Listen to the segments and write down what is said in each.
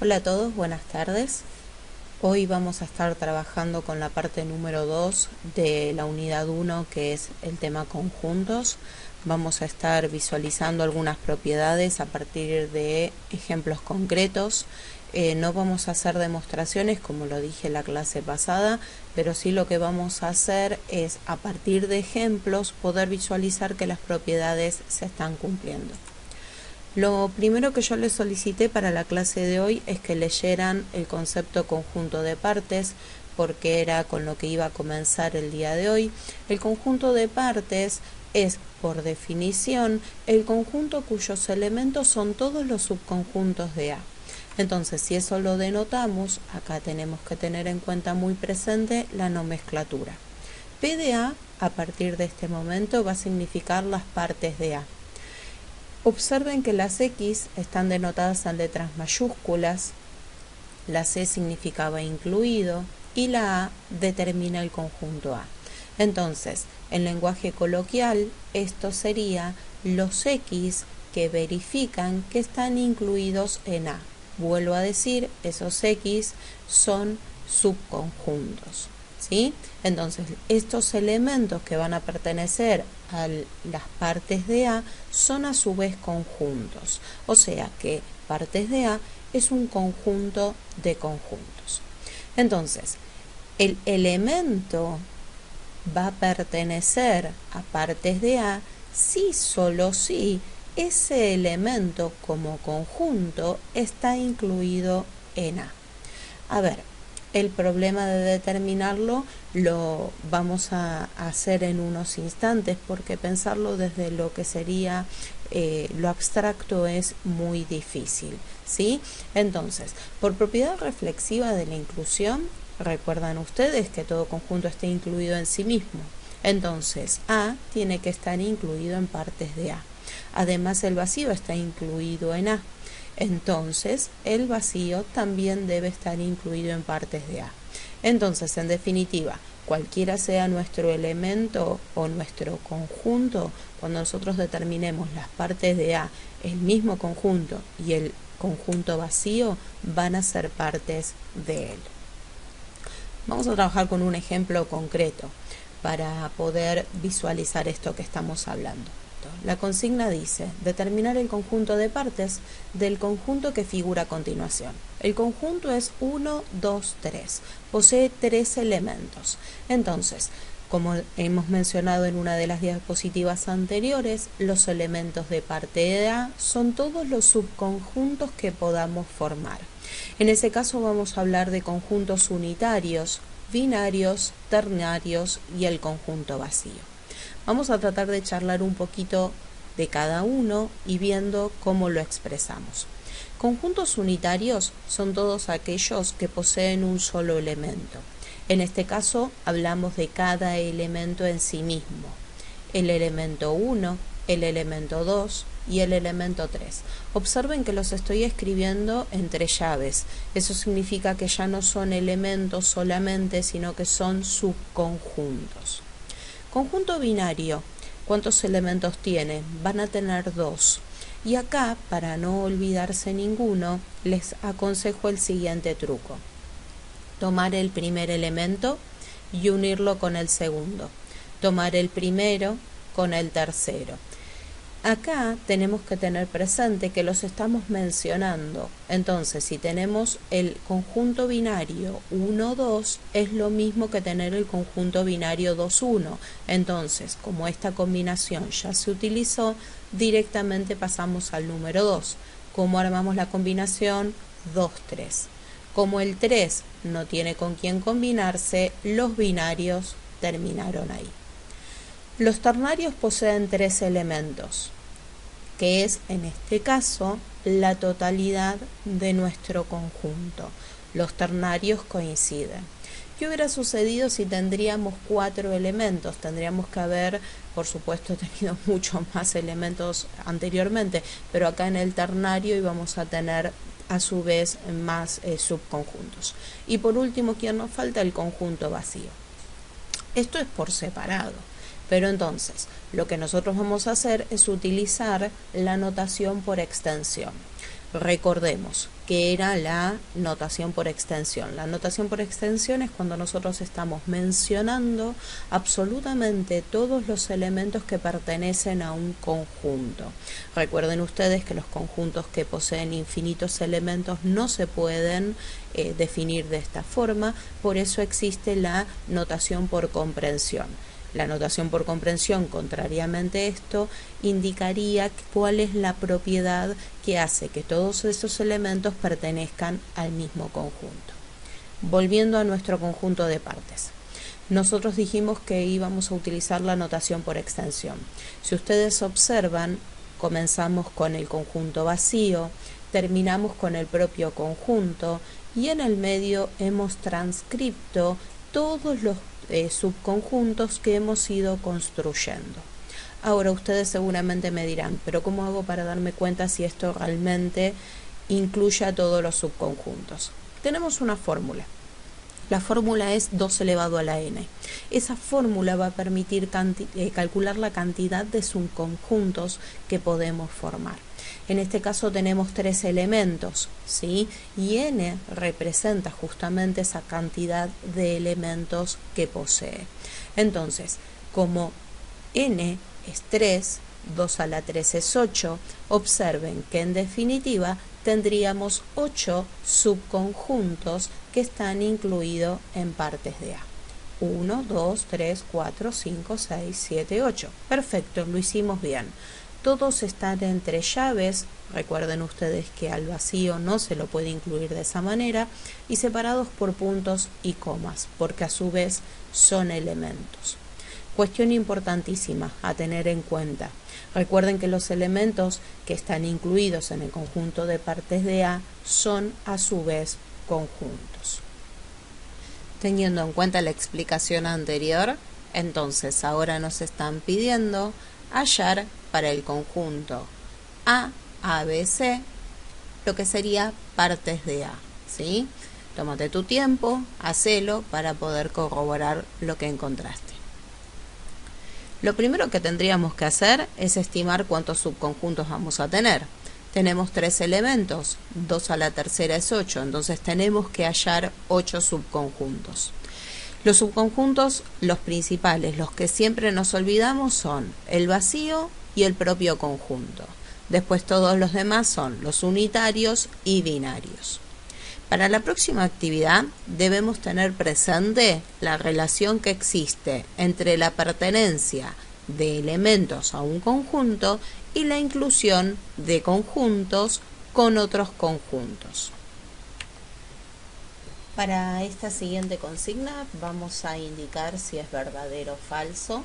Hola a todos, buenas tardes. Hoy vamos a estar trabajando con la parte número 2 de la unidad 1, que es el tema conjuntos. Vamos a estar visualizando algunas propiedades a partir de ejemplos concretos. No vamos a hacer demostraciones como lo dije en la clase pasada, pero sí lo que vamos a hacer es, a partir de ejemplos, poder visualizar que las propiedades se están cumpliendo. Lo primero que yo les solicité para la clase de hoy es que leyeran el concepto conjunto de partes, porque era con lo que iba a comenzar el día de hoy. El conjunto de partes es, por definición, el conjunto cuyos elementos son todos los subconjuntos de A. Entonces, si eso lo denotamos, acá tenemos que tener en cuenta muy presente la nomenclatura. P de A partir de este momento, va a significar las partes de A. Observen que las X están denotadas en letras mayúsculas, la C significaba incluido y la A determina el conjunto A. Entonces, en lenguaje coloquial, esto sería los X que verifican que están incluidos en A. Vuelvo a decir, esos X son subconjuntos, ¿sí? Entonces, estos elementos que van a pertenecer a las partes de A son a su vez conjuntos. O sea que partes de A es un conjunto de conjuntos. Entonces, el elemento va a pertenecer a partes de A si, solo si, ese elemento como conjunto está incluido en A. A ver, el problema de determinarlo lo vamos a hacer en unos instantes, porque pensarlo desde lo que sería lo abstracto es muy difícil, ¿sí? Entonces, por propiedad reflexiva de la inclusión, recuerdan ustedes que todo conjunto está incluido en sí mismo. Entonces, A tiene que estar incluido en partes de A. Además, el vacío está incluido en A. Entonces, el vacío también debe estar incluido en partes de A. Entonces, en definitiva, cualquiera sea nuestro elemento o nuestro conjunto, cuando nosotros determinemos las partes de A, el mismo conjunto y el conjunto vacío van a ser partes de él. Vamos a trabajar con un ejemplo concreto para poder visualizar esto que estamos hablando. La consigna dice, determinar el conjunto de partes del conjunto que figura a continuación. El conjunto es 1, 2, 3. Posee 3 elementos. Entonces, como hemos mencionado en una de las diapositivas anteriores, los elementos de parte de A son todos los subconjuntos que podamos formar. En ese caso vamos a hablar de conjuntos unitarios, binarios, ternarios y el conjunto vacío. Vamos a tratar de charlar un poquito de cada uno y viendo cómo lo expresamos. Conjuntos unitarios son todos aquellos que poseen un solo elemento. En este caso hablamos de cada elemento en sí mismo. El elemento 1, el elemento 2 y el elemento 3. Observen que los estoy escribiendo entre llaves. Eso significa que ya no son elementos solamente, sino que son subconjuntos. Conjunto binario, ¿cuántos elementos tiene? Van a tener 2. Y acá, para no olvidarse ninguno, les aconsejo el siguiente truco. Tomar el primer elemento y unirlo con el segundo. Tomar el primero con el tercero. Acá tenemos que tener presente que los estamos mencionando. Entonces, si tenemos el conjunto binario 1, 2, es lo mismo que tener el conjunto binario 2, 1. Entonces, como esta combinación ya se utilizó, directamente pasamos al número 2. ¿Cómo armamos la combinación? 2, 3. Como el 3 no tiene con quién combinarse, los binarios terminaron ahí. Los ternarios poseen 3 elementos, que es, en este caso, la totalidad de nuestro conjunto. Los ternarios coinciden. ¿Qué hubiera sucedido si tendríamos 4 elementos? Tendríamos que haber, por supuesto, tenido muchos más elementos anteriormente, pero acá en el ternario íbamos a tener a su vez más subconjuntos. Y por último, ¿quién nos falta? El conjunto vacío. Esto es por separado. Pero entonces, lo que nosotros vamos a hacer es utilizar la notación por extensión. Recordemos que era la notación por extensión. La notación por extensión es cuando nosotros estamos mencionando absolutamente todos los elementos que pertenecen a un conjunto. Recuerden ustedes que los conjuntos que poseen infinitos elementos no se pueden definir de esta forma, por eso existe la notación por comprensión. La notación por comprensión, contrariamente a esto, indicaría cuál es la propiedad que hace que todos esos elementos pertenezcan al mismo conjunto. Volviendo a nuestro conjunto de partes. Nosotros dijimos que íbamos a utilizar la notación por extensión. Si ustedes observan, comenzamos con el conjunto vacío, terminamos con el propio conjunto y en el medio hemos transcripto todos los subconjuntos que hemos ido construyendo. Ahora ustedes seguramente me dirán, pero ¿cómo hago para darme cuenta si esto realmente incluye a todos los subconjuntos? Tenemos una fórmula. La fórmula es 2 elevado a la n. Esa fórmula va a permitir calcular la cantidad de subconjuntos que podemos formar. En este caso tenemos 3 elementos, ¿sí? Y n representa justamente esa cantidad de elementos que posee. Entonces, como n es 3, 2 a la 3 es 8, observen que en definitiva tendríamos 8 subconjuntos que están incluidos en partes de A. 1, 2, 3, 4, 5, 6, 7, 8. Perfecto, lo hicimos bien. Todos están entre llaves, recuerden ustedes que al vacío no se lo puede incluir de esa manera, y separados por puntos y comas, porque a su vez son elementos. Cuestión importantísima a tener en cuenta. Recuerden que los elementos que están incluidos en el conjunto de partes de A son a su vez conjuntos. Teniendo en cuenta la explicación anterior, entonces ahora nos están pidiendo hallar para el conjunto A, A, B, C, lo que sería partes de A, ¿sí? Tómate tu tiempo, hacelo para poder corroborar lo que encontraste. Lo primero que tendríamos que hacer es estimar cuántos subconjuntos vamos a tener. Tenemos 3 elementos, 2 a la tercera es 8, entonces tenemos que hallar 8 subconjuntos. Los subconjuntos, los principales, los que siempre nos olvidamos son el vacío y el propio conjunto. Después todos los demás son los unitarios y binarios. Para la próxima actividad debemos tener presente la relación que existe entre la pertenencia de elementos a un conjunto y la inclusión de conjuntos con otros conjuntos. Para esta siguiente consigna vamos a indicar si es verdadero o falso.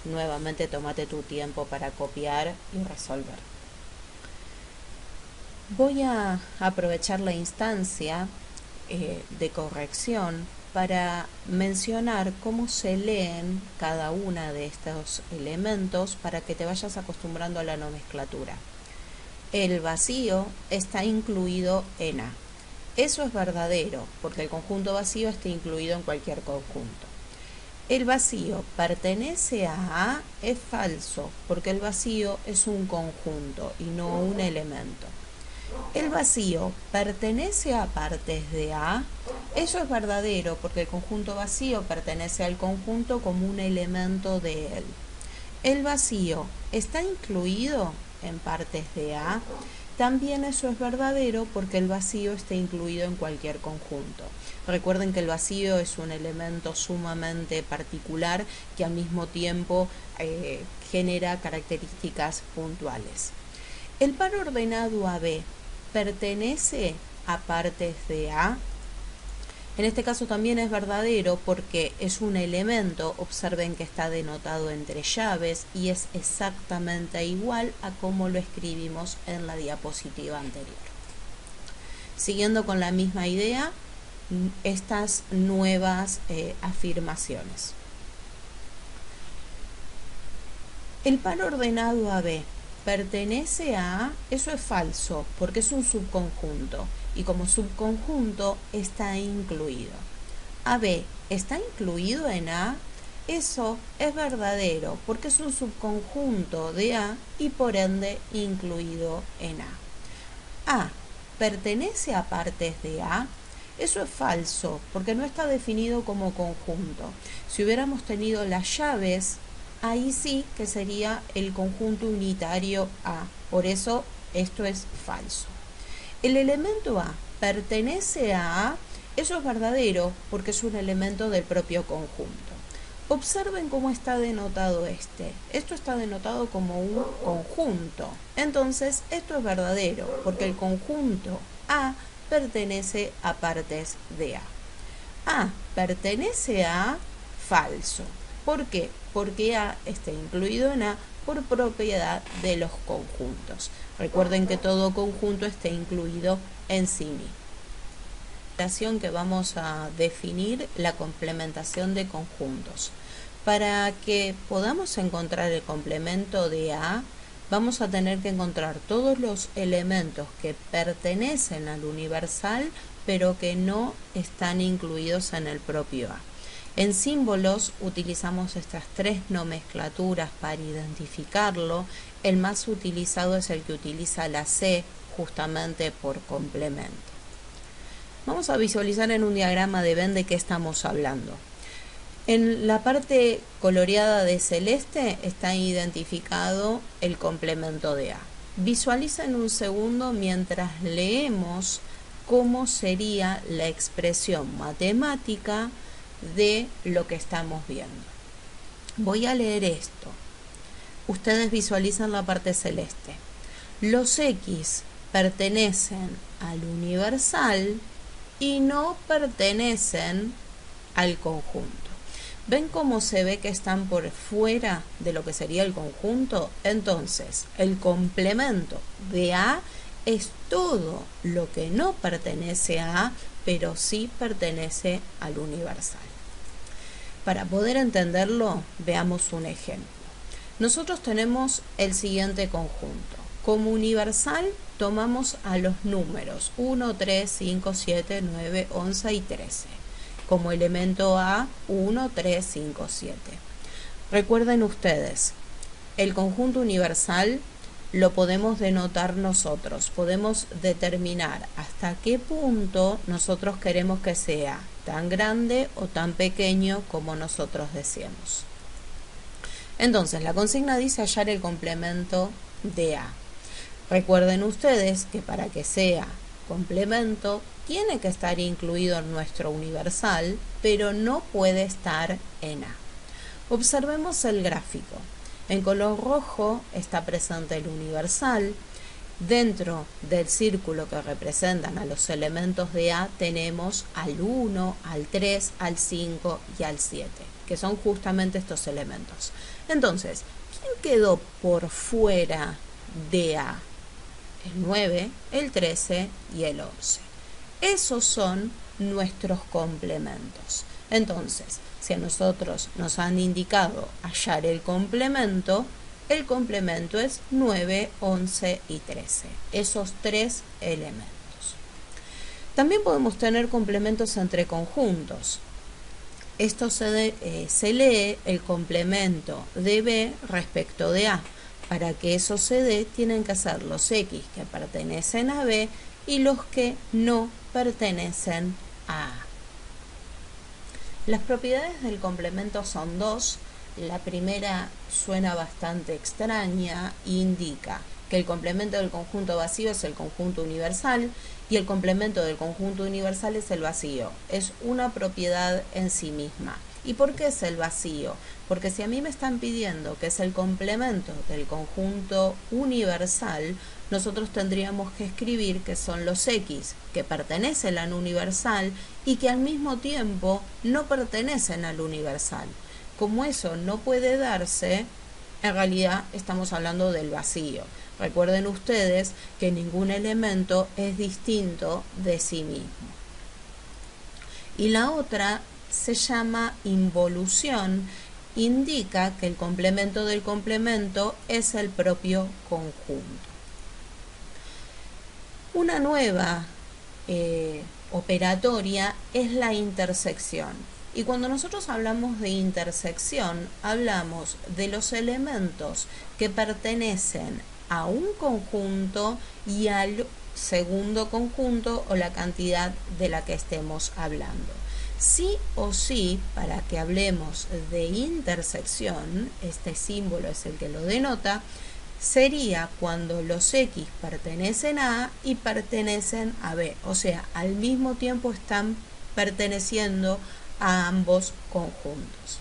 Nuevamente tómate tu tiempo para copiar y resolver. Voy a aprovechar la instancia de corrección para mencionar cómo se leen cada una de estos elementos para que te vayas acostumbrando a la nomenclatura. El vacío está incluido en A. Eso es verdadero, porque el conjunto vacío está incluido en cualquier conjunto. El vacío pertenece a A es falso, porque el vacío es un conjunto y no un elemento. El vacío pertenece a partes de A, eso es verdadero, porque el conjunto vacío pertenece al conjunto como un elemento de él. El vacío está incluido en partes de A, también eso es verdadero porque el vacío está incluido en cualquier conjunto. Recuerden que el vacío es un elemento sumamente particular que al mismo tiempo genera características puntuales. El par ordenado AB pertenece a partes de A. En este caso también es verdadero porque es un elemento, observen que está denotado entre llaves y es exactamente igual a como lo escribimos en la diapositiva anterior. Siguiendo con la misma idea, estas nuevas afirmaciones. El par ordenado AB pertenece a A, eso es falso porque es un subconjunto y como subconjunto está incluido. AB está incluido en A, eso es verdadero porque es un subconjunto de A y por ende incluido en A. A pertenece a partes de A. Eso es falso, porque no está definido como conjunto. Si hubiéramos tenido las llaves, ahí sí que sería el conjunto unitario A. Por eso esto es falso. El elemento A pertenece a A. Eso es verdadero, porque es un elemento del propio conjunto. Observen cómo está denotado este. Esto está denotado como un conjunto. Entonces, esto es verdadero, porque el conjunto A pertenece a partes de A. A pertenece a falso. ¿Por qué? Porque A está incluido en A por propiedad de los conjuntos. Recuerden que todo conjunto está incluido en sí mismo. Que vamos a definir la complementación de conjuntos. Para que podamos encontrar el complemento de A, vamos a tener que encontrar todos los elementos que pertenecen al universal, pero que no están incluidos en el propio A. En símbolos utilizamos estas tres nomenclaturas para identificarlo. El más utilizado es el que utiliza la C, justamente por complemento. Vamos a visualizar en un diagrama de Venn de qué estamos hablando. En la parte coloreada de celeste está identificado el complemento de A. Visualicen un segundo mientras leemos cómo sería la expresión matemática de lo que estamos viendo. Voy a leer esto. Ustedes visualizan la parte celeste. Los X pertenecen al universal y no pertenecen al conjunto. ¿Ven cómo se ve que están por fuera de lo que sería el conjunto? Entonces, el complemento de A es todo lo que no pertenece a A, pero sí pertenece al universal. Para poder entenderlo, veamos un ejemplo. Nosotros tenemos el siguiente conjunto. Como universal tomamos a los números 1, 3, 5, 7, 9, 11 y 13. Como elemento A, 1, 3, 5, 7. Recuerden ustedes, el conjunto universal lo podemos denotar nosotros. Podemos determinar hasta qué punto nosotros queremos que sea tan grande o tan pequeño como nosotros deseemos. Entonces, la consigna dice hallar el complemento de A. Recuerden ustedes que para que sea complemento tiene que estar incluido en nuestro universal, pero no puede estar en A. Observemos el gráfico. En color rojo está presente el universal. Dentro del círculo que representan a los elementos de A tenemos al 1, al 3, al 5 y al 7, que son justamente estos elementos. Entonces, ¿quién quedó por fuera de A? El 9, el 13 y el 11. Esos son nuestros complementos. Entonces, si a nosotros nos han indicado hallar el complemento es 9, 11 y 13. Esos tres elementos. También podemos tener complementos entre conjuntos. Esto se lee el complemento de B respecto de A. Para que eso se dé, tienen que ser los X que pertenecen a B y los que no pertenecen a A. Las propiedades del complemento son dos. La primera suena bastante extraña, indica que el complemento del conjunto vacío es el conjunto universal y el complemento del conjunto universal es el vacío. Es una propiedad en sí misma. ¿Y por qué es el vacío? Porque si a mí me están pidiendo que es el complemento del conjunto universal, nosotros tendríamos que escribir que son los X que pertenecen al universal y que al mismo tiempo no pertenecen al universal. Como eso no puede darse, en realidad estamos hablando del vacío. Recuerden ustedes que ningún elemento es distinto de sí mismo. Y la otra se llama involución, indica que el complemento del complemento es el propio conjunto. Una nueva operatoria es la intersección. Y cuando nosotros hablamos de intersección, hablamos de los elementos que pertenecen a un conjunto y al segundo conjunto o la cantidad de la que estemos hablando. Sí o sí, para que hablemos de intersección, este símbolo es el que lo denota, sería cuando los X pertenecen a A y pertenecen a B, o sea, al mismo tiempo están perteneciendo a ambos conjuntos.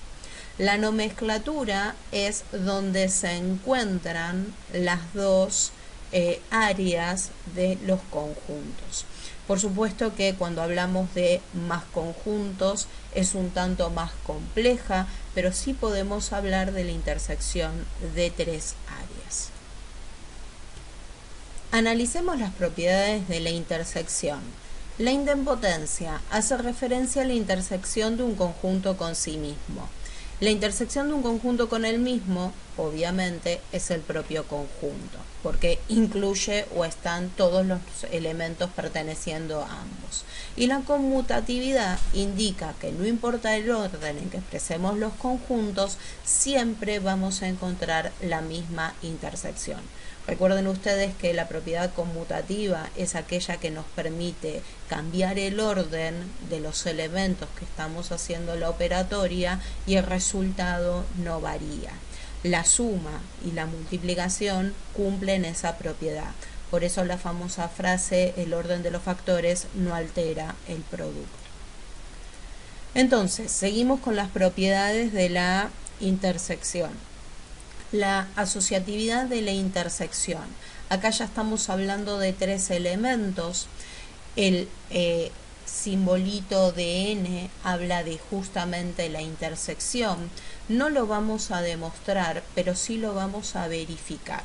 La nomenclatura es donde se encuentran las dos áreas de los conjuntos. Por supuesto que cuando hablamos de más conjuntos es un tanto más compleja, pero sí podemos hablar de la intersección de tres áreas. Analicemos las propiedades de la intersección. La idempotencia hace referencia a la intersección de un conjunto con sí mismo. La intersección de un conjunto con el mismo, obviamente, es el propio conjunto, porque incluye o están todos los elementos perteneciendo a ambos. Y la conmutatividad indica que no importa el orden en que expresemos los conjuntos, siempre vamos a encontrar la misma intersección. Recuerden ustedes que la propiedad conmutativa es aquella que nos permite cambiar el orden de los elementos que estamos haciendo la operatoria y el resultado no varía. La suma y la multiplicación cumplen esa propiedad. Por eso la famosa frase, el orden de los factores no altera el producto. Entonces, seguimos con las propiedades de la intersección. La asociatividad de la intersección. Acá ya estamos hablando de tres elementos. El simbolito de n habla de justamente la intersección. No lo vamos a demostrar, pero sí lo vamos a verificar.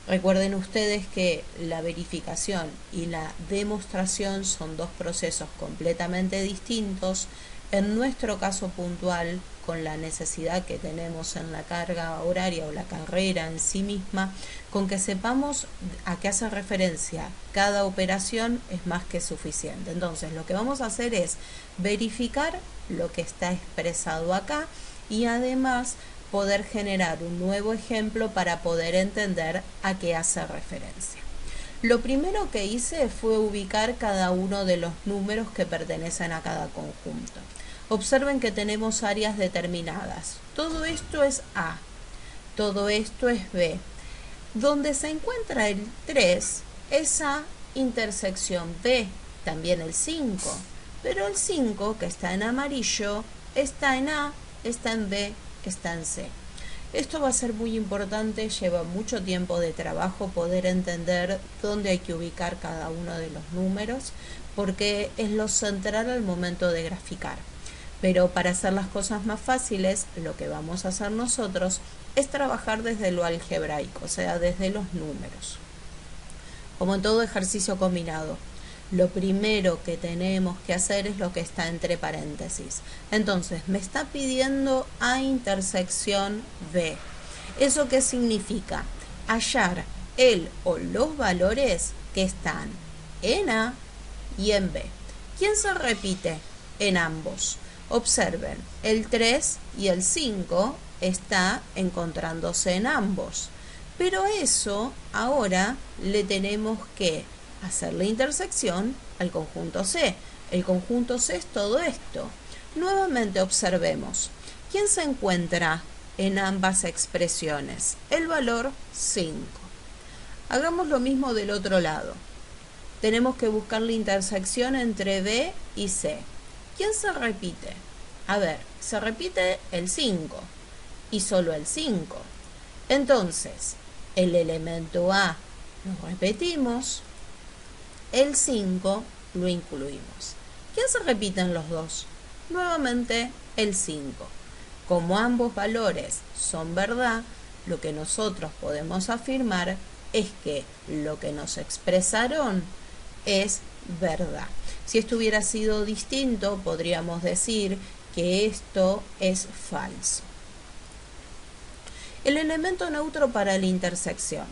Recuerden ustedes que la verificación y la demostración son dos procesos completamente distintos. En nuestro caso puntual, con la necesidad que tenemos en la carga horaria o la carrera en sí misma, con que sepamos a qué hace referencia cada operación es más que suficiente. Entonces, lo que vamos a hacer es verificar lo que está expresado acá y además poder generar un nuevo ejemplo para poder entender a qué hace referencia. Lo primero que hice fue ubicar cada uno de los números que pertenecen a cada conjunto. Observen que tenemos áreas determinadas. Todo esto es A, todo esto es B. Donde se encuentra el 3 es A intersección B, también el 5. Pero el 5, que está en amarillo, está en A, está en B, está en C. Esto va a ser muy importante, lleva mucho tiempo de trabajo poder entender dónde hay que ubicar cada uno de los números, porque es lo central al momento de graficar. Pero para hacer las cosas más fáciles, lo que vamos a hacer nosotros es trabajar desde lo algebraico, o sea, desde los números. Como en todo ejercicio combinado, lo primero que tenemos que hacer es lo que está entre paréntesis. Entonces, me está pidiendo A intersección B. ¿Eso qué significa? Hallar el o los valores que están en A y en B. ¿Quién se repite en ambos? Observen, el 3 y el 5 está encontrándose en ambos. Pero eso ahora le tenemos que hacer la intersección al conjunto C. El conjunto C es todo esto. Nuevamente observemos. ¿Quién se encuentra en ambas expresiones? El valor 5. Hagamos lo mismo del otro lado. Tenemos que buscar la intersección entre B y C. ¿Quién se repite? A ver, se repite el 5 y solo el 5. Entonces, el elemento A lo repetimos, el 5 lo incluimos. ¿Quién se repiten los dos? Nuevamente el 5. Como ambos valores son verdad, lo que nosotros podemos afirmar es que lo que nos expresaron es verdad. Si esto hubiera sido distinto, podríamos decir que esto es falso. El elemento neutro para la intersección.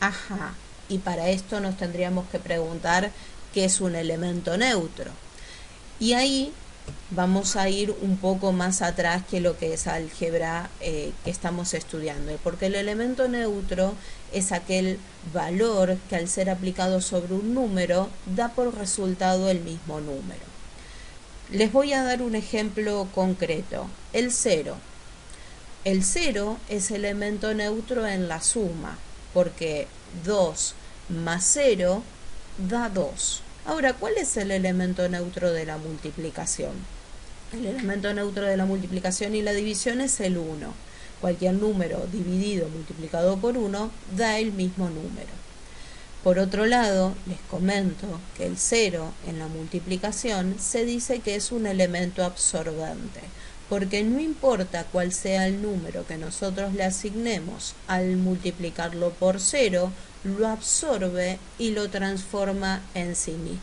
Ajá, y para esto nos tendríamos que preguntar qué es un elemento neutro. Y ahí Vamos a ir un poco más atrás que lo que es álgebra que estamos estudiando, porque el elemento neutro es aquel valor que al ser aplicado sobre un número da por resultado el mismo número. Les voy a dar un ejemplo concreto, el 0. El 0 es elemento neutro en la suma, porque 2 más 0 da 2. Ahora, ¿cuál es el elemento neutro de la multiplicación? El elemento neutro de la multiplicación y la división es el 1. Cualquier número dividido multiplicado por 1 da el mismo número. Por otro lado, les comento que el 0 en la multiplicación se dice que es un elemento absorbente, porque no importa cuál sea el número que nosotros le asignemos, al multiplicarlo por 0, lo absorbe y lo transforma en sí mismo.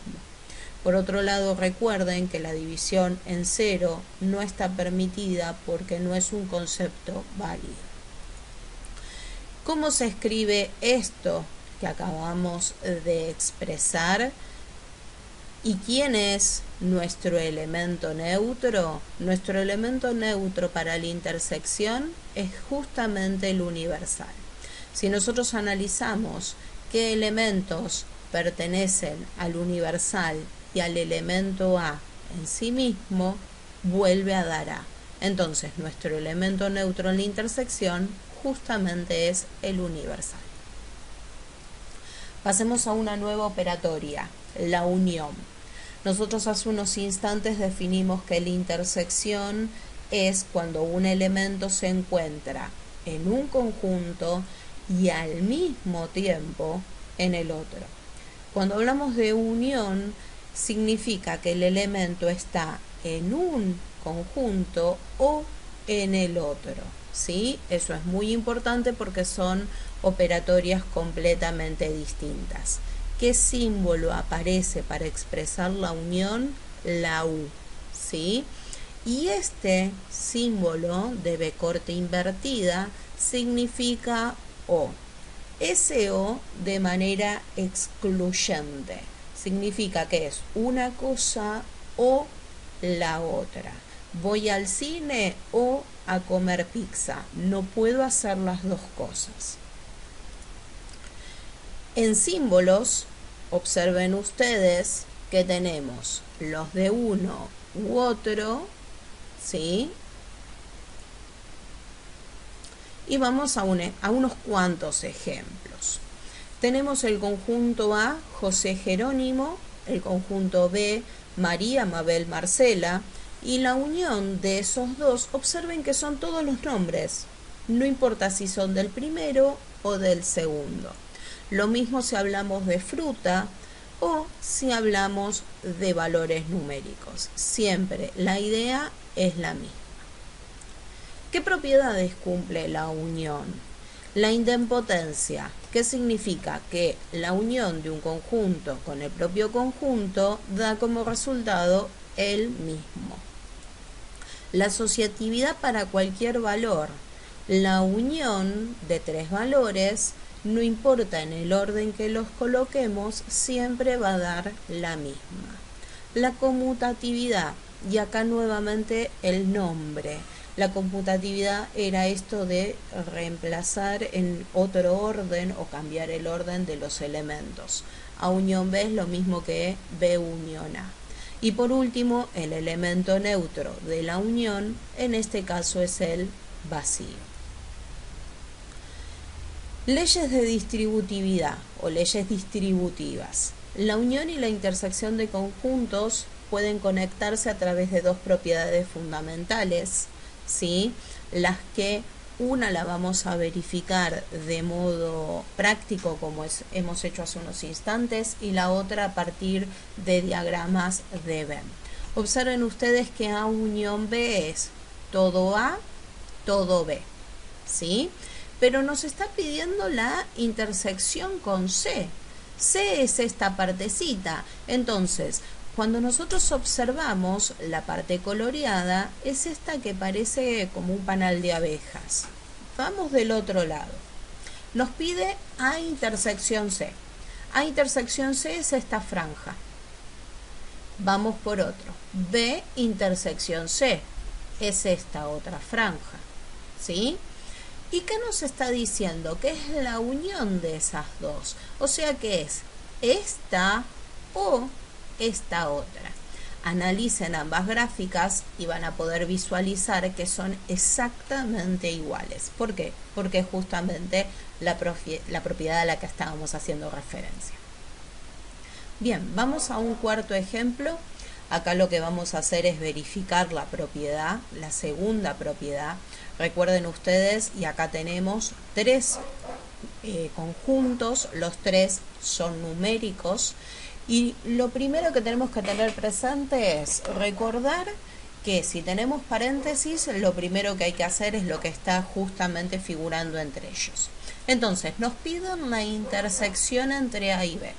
Por otro lado, recuerden que la división en 0 no está permitida porque no es un concepto válido. ¿Cómo se escribe esto que acabamos de expresar? ¿Y quién es nuestro elemento neutro? Nuestro elemento neutro para la intersección es justamente el universal. Si nosotros analizamos qué elementos pertenecen al universal y al elemento A en sí mismo, vuelve a dar A. Entonces, nuestro elemento neutro en la intersección justamente es el universal. Pasemos a una nueva operatoria, la unión. Nosotros hace unos instantes definimos que la intersección es cuando un elemento se encuentra en un conjunto y al mismo tiempo en el otro. Cuando hablamos de unión, significa que el elemento está en un conjunto o en el otro, ¿sí? Eso es muy importante porque son operatorias completamente distintas. ¿Qué símbolo aparece para expresar la unión? La U, ¿sí? Y este símbolo de B corta invertida significa O. Ese O de manera excluyente. Significa que es una cosa o la otra. Voy al cine o a comer pizza. No puedo hacer las dos cosas. En símbolos, observen ustedes que tenemos los de uno u otro, ¿sí? Y vamos a unos cuantos ejemplos. Tenemos el conjunto A, José Jerónimo, el conjunto B, María, Mabel, Marcela, y la unión de esos dos, observen que son todos los nombres, no importa si son del primero o del segundo. Lo mismo si hablamos de fruta o si hablamos de valores numéricos. Siempre la idea es la misma. ¿Qué propiedades cumple la unión? La idempotencia, que significa que la unión de un conjunto con el propio conjunto da como resultado el mismo. La asociatividad para cualquier valor. La unión de tres valores, no importa en el orden que los coloquemos, siempre va a dar la misma. La conmutatividad, y acá nuevamente el nombre. La conmutatividad era esto de reemplazar en otro orden o cambiar el orden de los elementos. A unión B es lo mismo que B unión A. Y por último, el elemento neutro de la unión, en este caso es el vacío. Leyes de distributividad o leyes distributivas. La unión y la intersección de conjuntos pueden conectarse a través de dos propiedades fundamentales, ¿sí? Las que una la vamos a verificar de modo práctico como hemos hecho hace unos instantes y la otra a partir de diagramas de Venn. Observen ustedes que A unión B es todo A, todo B, ¿sí? Pero nos está pidiendo la intersección con C. C es esta partecita. Entonces, cuando nosotros observamos la parte coloreada, es esta que parece como un panal de abejas. Vamos del otro lado. Nos pide A intersección C. A intersección C es esta franja. Vamos por otro. B intersección C. Es esta otra franja. ¿Sí? ¿Y qué nos está diciendo? Que es la unión de esas dos. O sea que es esta o esta otra. Analicen ambas gráficas y van a poder visualizar que son exactamente iguales. ¿Por qué? Porque justamente la propiedad a la que estábamos haciendo referencia. Bien, vamos a un cuarto ejemplo. Acá lo que vamos a hacer es verificar la propiedad, la segunda propiedad. Recuerden ustedes, y acá tenemos tres conjuntos, los tres son numéricos. Y lo primero que tenemos que tener presente es recordar que si tenemos paréntesis, lo primero que hay que hacer es lo que está justamente figurando entre ellos. Entonces, nos piden la intersección entre A y B.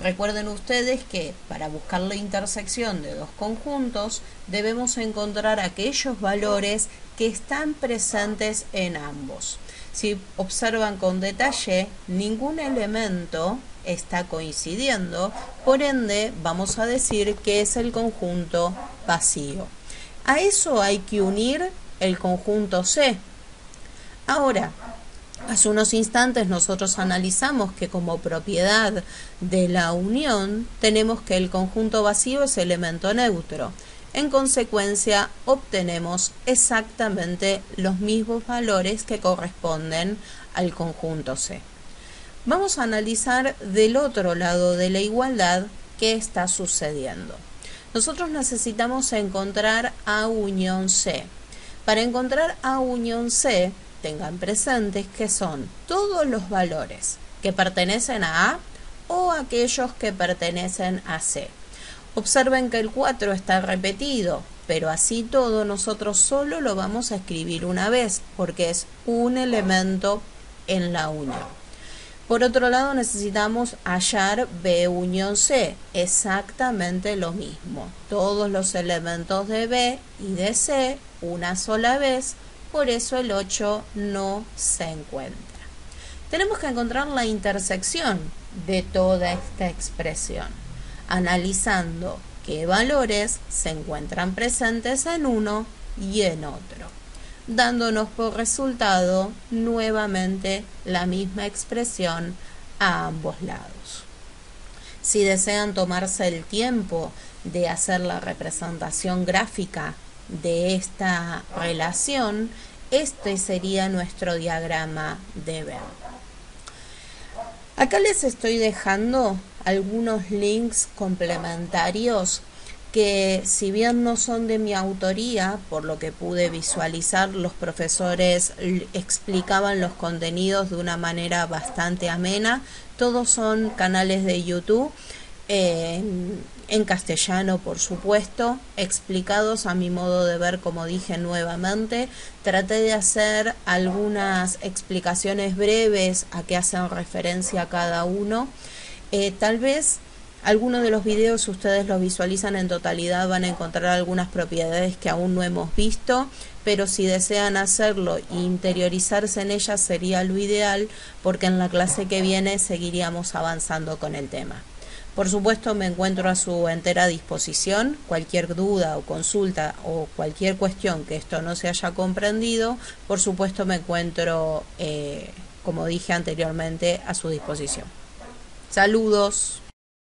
Recuerden ustedes que para buscar la intersección de dos conjuntos debemos encontrar aquellos valores que están presentes en ambos. Si observan con detalle, ningún elemento está coincidiendo, por ende vamos a decir que es el conjunto vacío. A eso hay que unir el conjunto C. Ahora, hace unos instantes nosotros analizamos que como propiedad de la unión tenemos que el conjunto vacío es elemento neutro. En consecuencia, obtenemos exactamente los mismos valores que corresponden al conjunto C. Vamos a analizar del otro lado de la igualdad qué está sucediendo. Nosotros necesitamos encontrar A unión C. Para encontrar A unión C, tengan presentes que son todos los valores que pertenecen a A o aquellos que pertenecen a C. Observen que el 4 está repetido, pero así todo nosotros solo lo vamos a escribir una vez, porque es un elemento en la unión. Por otro lado, necesitamos hallar B unión C, exactamente lo mismo. Todos los elementos de B y de C una sola vez, por eso el 8 no se encuentra. Tenemos que encontrar la intersección de toda esta expresión, analizando qué valores se encuentran presentes en uno y en otro, dándonos por resultado nuevamente la misma expresión a ambos lados. Si desean tomarse el tiempo de hacer la representación gráfica de esta relación, este sería nuestro diagrama de Venn. Acá les estoy dejando algunos links complementarios que, si bien no son de mi autoría, por lo que pude visualizar, los profesores explicaban los contenidos de una manera bastante amena. Todos son canales de YouTube, en castellano por supuesto, explicados a mi modo de ver, como dije nuevamente. Traté de hacer algunas explicaciones breves a qué hacen referencia a cada uno. Tal vez algunos de los videos, ustedes los visualizan en totalidad, van a encontrar algunas propiedades que aún no hemos visto, pero si desean hacerlo e interiorizarse en ellas sería lo ideal, porque en la clase que viene seguiríamos avanzando con el tema. Por supuesto, me encuentro a su entera disposición. Cualquier duda o consulta o cualquier cuestión que esto no se haya comprendido, por supuesto me encuentro, como dije anteriormente, a su disposición. Saludos.